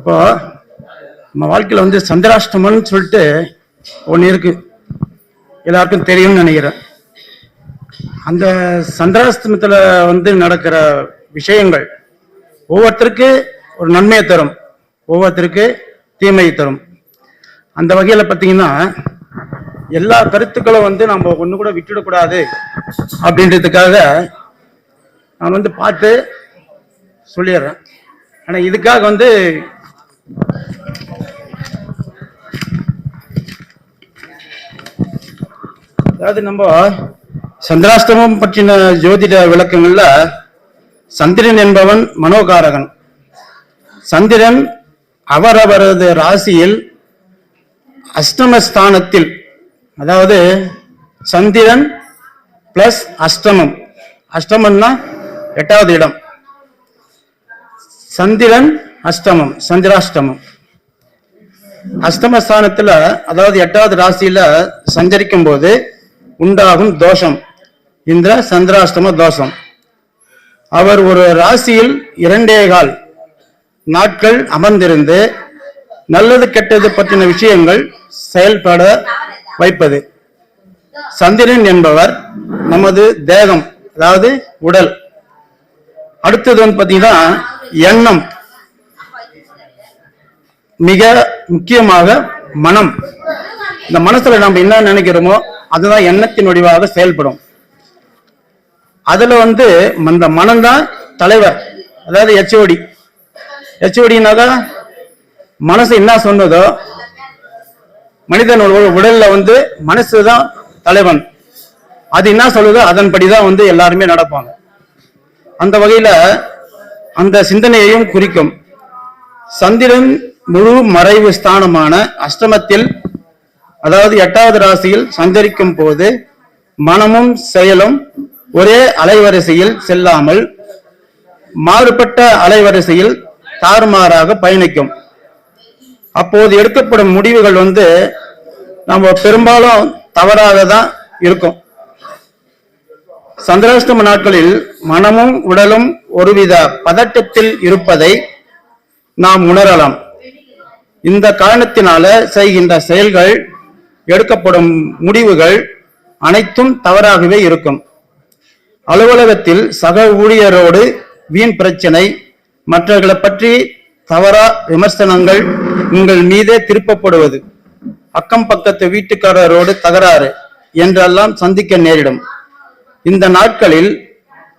இப்போ நம்ம வாழ்க்கையில் வந்து சந்திராஷ்டமம்னு சொல்லிட்டு ஒன்று இருக்கு, எல்லாருக்கும் தெரியும்னு நினைக்கிறேன். அந்த சந்திராஷ்டமத்தில் வந்து நடக்கிற விஷயங்கள் ஒவ்வொருத்தருக்கு ஒரு நன்மையை தரும், ஒவ்வொருத்தருக்கு தீமையை தரும். அந்த வகையில் பார்த்தீங்கன்னா எல்லா கருத்துக்களும் வந்து நம்ம ஒன்று கூட விட்டுடக்கூடாது அப்படின்றதுக்காக நான் வந்து பார்த்து சொல்லிடுறேன். ஆனால் இதுக்காக வந்து அதாவது நம்ம சந்திராஷ்டமம் பற்றின ஜோதிட விளக்கங்கள்ல சந்திரன் என்பவன் மனோகாரகன். சந்திரன் அவரவரது ராசியில் அஷ்டமஸ்தானத்தில், அதாவது சந்திரன் பிளஸ் அஷ்டமம், அஷ்டமம்னா 8வது இடம், சந்திரன் அஷ்டமம், சந்திராஷ்டமம். அஷ்டமஸ்தானத்துல அதாவது 8வது ராசியில சஞ்சரிக்கும் போது உண்டாகும் தோஷம் இந்த சந்திராஷ்டம தோஷம். அவர் ஒரு ராசியில் 2.25 நாட்கள் அமர்ந்திருந்து நல்லது கெட்டது பற்றின விஷயங்கள் செயல்பட வைப்பது. சந்திரன் என்பவர் நமது தேகம், அதாவது உடல். அடுத்தது வந்து பார்த்தீங்கன்னா எண்ணம், மிக முக்கியமாக மனம். இந்த மனசுல நம்ம என்ன நினைக்கிறோமோ அதுதான் எண்ணத்தின் வடிவாக செயல்படும். அதுல வந்து அந்த மனம்தான் தலைவர், அதாவது ஹெச்ஓடி. ஹெச்ஓடினாக்கா மனசு என்ன சொன்னதோ, மனிதன் உடல்ல வந்து மனசுதான் தலைவன், அது என்ன சொல்லுதோ அதன்படிதான் வந்து எல்லாருமே நடப்பாங்க. அந்த வகையில அந்த சிந்தனையையும் குறிக்கும். சந்திரன் முழு மறைவு ஸ்தானமான அஷ்டமத்தில், அதாவது 8வது ராசியில் சஞ்சரிக்கும் போது மனமும் செயலும் ஒரே அலைவரிசையில் செல்லாமல் மாறுபட்ட அலைவரிசையில் தாறுமாறாக பயணிக்கும். அப்போது எடுக்கப்படும் முடிவுகள் வந்து நம்ம பெரும்பாலும் தவறாக தான் இருக்கும். சந்திராஷ்டம நாட்களில் மனமும் உடலும் ஒருவித பதட்டத்தில் இருப்பதை நாம் உணரலாம். இந்த காரணத்தினால செய்கின்ற செயல்கள், எடுக்கப்படும் முடிவுகள் அனைத்தும் தவறாகவே இருக்கும். அலுவலகத்தில் சக ஊழியரோடு வீண் பிரச்சனை, மற்றவர்களை பற்றி தவறா விமர்சனங்கள் உங்கள் மீதே திருப்பப்படுவது, அக்கம் பக்கத்து வீட்டுக்காரரோடு தகராறு என்றெல்லாம் சந்திக்க நேரிடும். இந்த நாட்களில்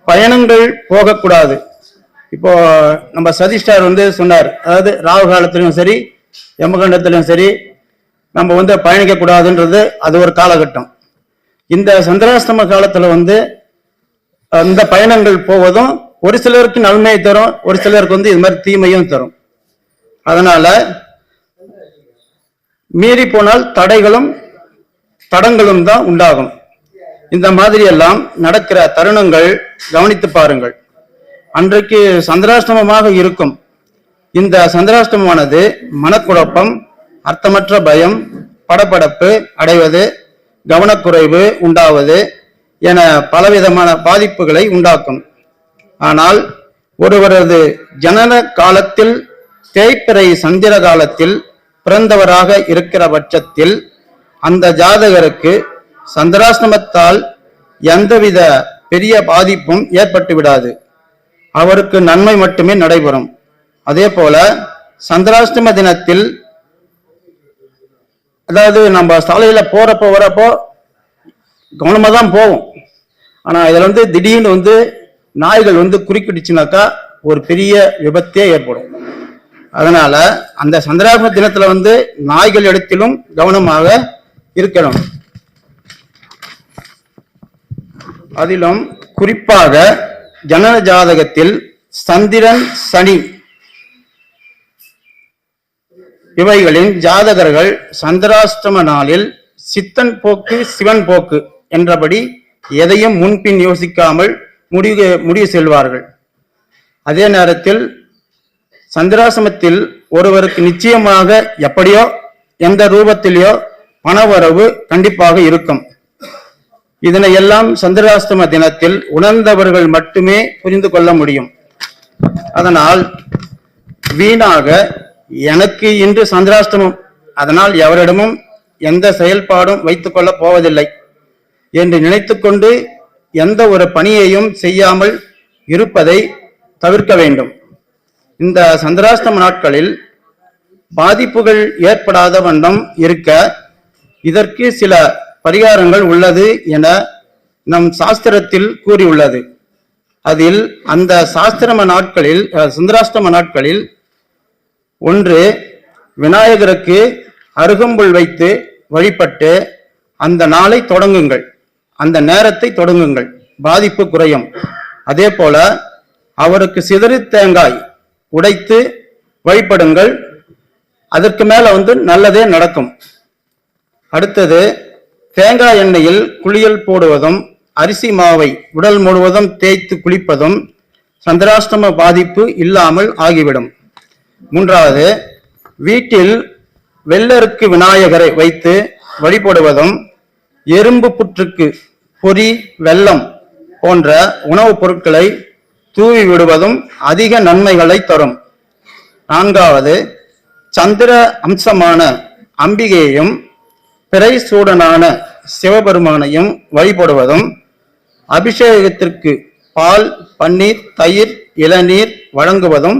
பயணங்கள் போகக்கூடாது. இப்போ நம்ம சதீஷ்டார் வந்து சொன்னார், அதாவது ராகு காலத்திலும் சரி யமகண்டத்திலும் சரி நம்ம வந்து பயணிக்க கூடாதுன்றது அது ஒரு காலகட்டம். இந்த சந்திராஷ்டம காலத்துல வந்து அந்த பயணங்கள் போவதும் ஒரு சிலருக்கு நன்மையை தரும், ஒரு சிலருக்கு வந்து இது மாதிரி தீமையும் தரும். அதனால மீறி போனால் தடைகளும் தடங்களும் தான் உண்டாகும். இந்த மாதிரி எல்லாம் நடக்கிற தருணங்கள் கவனித்து பாருங்கள். அன்றைக்கு சந்திராஷ்டமமாக இருக்கும். இந்த சந்திராஷ்டமமானது மனக்குழப்பம், அர்த்தமற்ற பயம், படபடப்பு அடைவது, கவனக்குறைவு உண்டாவது என பலவிதமான பாதிப்புகளை உண்டாக்கும். ஆனால் ஒருவரது ஜனன காலத்தில் தேய்பிறை சந்திர காலத்தில் பிறந்தவராக இருக்கிற பட்சத்தில் அந்த ஜாதகருக்கு சந்திராஷ்டமத்தால் எந்தவித பெரிய பாதிப்பும் ஏற்பட்டு விடாது, அவருக்கு நன்மை மட்டுமே நடைபெறும். அதே போல சந்திராஷ்டம தினத்தில், அதாவது நம்ம சாலையில போறப்போ வரப்போ கவனமா தான் போவோம். ஆனா இதுல வந்து திடீர்னு வந்து நாய்கள் வந்து குறுக்கிடுச்சுனாக்கா ஒரு பெரிய விபத்தே ஏற்படும். அதனால அந்த சந்திராஷ்டம தினத்துல வந்து நாய்கள் இடத்திலும் கவனமாக இருக்கணும். அதிலும் குறிப்பாக ஜனன ஜாதகத்தில் சந்திரன், சனி இவைகளின் ஜாதகர்கள் சந்திராஷ்டம நாளில் சித்தன் போக்கு சிவன் போக்கு என்றபடி எதையும் முன்பின் யோசிக்காமல் முடிவு செல்வார்கள். அதே நேரத்தில் சந்திராசிரமத்தில் ஒருவருக்கு நிச்சயமாக எப்படியோ எந்த ரூபத்திலேயோ பணவரவு கண்டிப்பாக இருக்கும். இதனை எல்லாம் சந்திராஷ்டம தினத்தில் உணர்ந்தவர்கள் மட்டுமே புரிந்து கொள்ள முடியும். அதனால் வீணாக எனக்கு இன்று சந்திராஷ்டமம், அதனால் எவரிடமும் எந்த செயல்பாடும் வைத்துக் கொள்ளப் போவதில்லை என்று நினைத்துக்கொண்டு எந்த ஒரு பணியையும் செய்யாமல் இருப்பதை தவிர்க்க வேண்டும். இந்த சந்திராஷ்டம நாட்களில் பாதிப்புகள் ஏற்படாத வண்ணம் இருக்க இதற்கு சில பரிகாரங்கள் உள்ளது என நம் சாஸ்திரத்தில் கூறியுள்ளது. அதில் அந்த சந்திராஷ்டம நாட்களில் ஒன்று, விநாயகருக்கு அருகம்புல் வைத்து வழிபட்டு அந்த நாளை தொடங்குங்கள், அந்த நேரத்தை தொடங்குங்கள், பாதிப்பு குறையும். அதே போல அவருக்கு சிதறு தேங்காய் உடைத்து வழிபடுங்கள், அதற்கு மேல நல்லதே நடக்கும். அடுத்தது, தேங்காய் எண்ணெயில் குளியல் போடுவதும் அரிசி மாவை உடல் முழுவதும் தேய்த்து குளிப்பதும் சந்திராஷ்டம பாதிப்பு இல்லாமல் ஆகிவிடும். மூன்றாவது, வீட்டில் வெள்ளருக்கு விநாயகரை வைத்து வழிபடுவதும் எறும்பு புற்றுக்கு பொரி, வெல்லம் போன்ற உணவுப் பொருட்களை தூவி விடுவதும் அதிக நன்மைகளை தரும். நான்காவது, சந்திர அம்சமான அம்பிகையையும் பிறை சூடனான சிவபெருமானையும் வழிபடுவதும் அபிஷேகத்திற்கு பால், பன்னீர், தயிர், இளநீர் வழங்குவதும்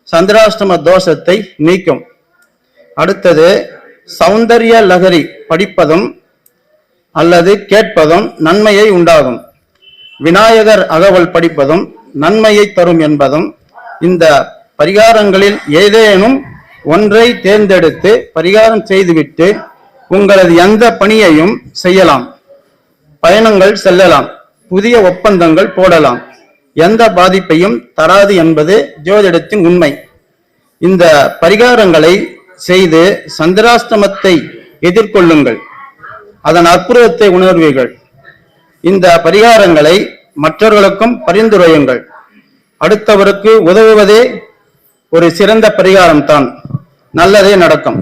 சந்திராஷ்டம தோஷத்தை நீக்கும். அடுத்தது, சௌந்தர்ய லகரி படிப்பதும் அல்லது கேட்பதும் நன்மையை உண்டாகும். விநாயகர் அகவல் படிப்பதும் நன்மையை தரும் என்பதும். இந்த பரிகாரங்களில் ஏதேனும் ஒன்றை தேர்ந்தெடுத்து பரிகாரம் செய்துவிட்டு உங்களது எந்த பணியையும் செய்யலாம், பயணங்கள் செல்லலாம், புதிய ஒப்பந்தங்கள் போடலாம், எந்த பாதிப்பையும் தராது என்பது ஜோதிடத்தின் உண்மை. இந்த பரிகாரங்களை செய்து சந்திராஷ்டமத்தை எதிர்கொள்ளுங்கள், அதன் அற்புதத்தை உணர்வீர்கள். இந்த பரிகாரங்களை மற்றவர்களுக்கும் பரிந்துரையுங்கள். அடுத்தவருக்கு உதவுவதே ஒரு சிறந்த பரிகாரம் தான். நல்லதே நடக்கும்.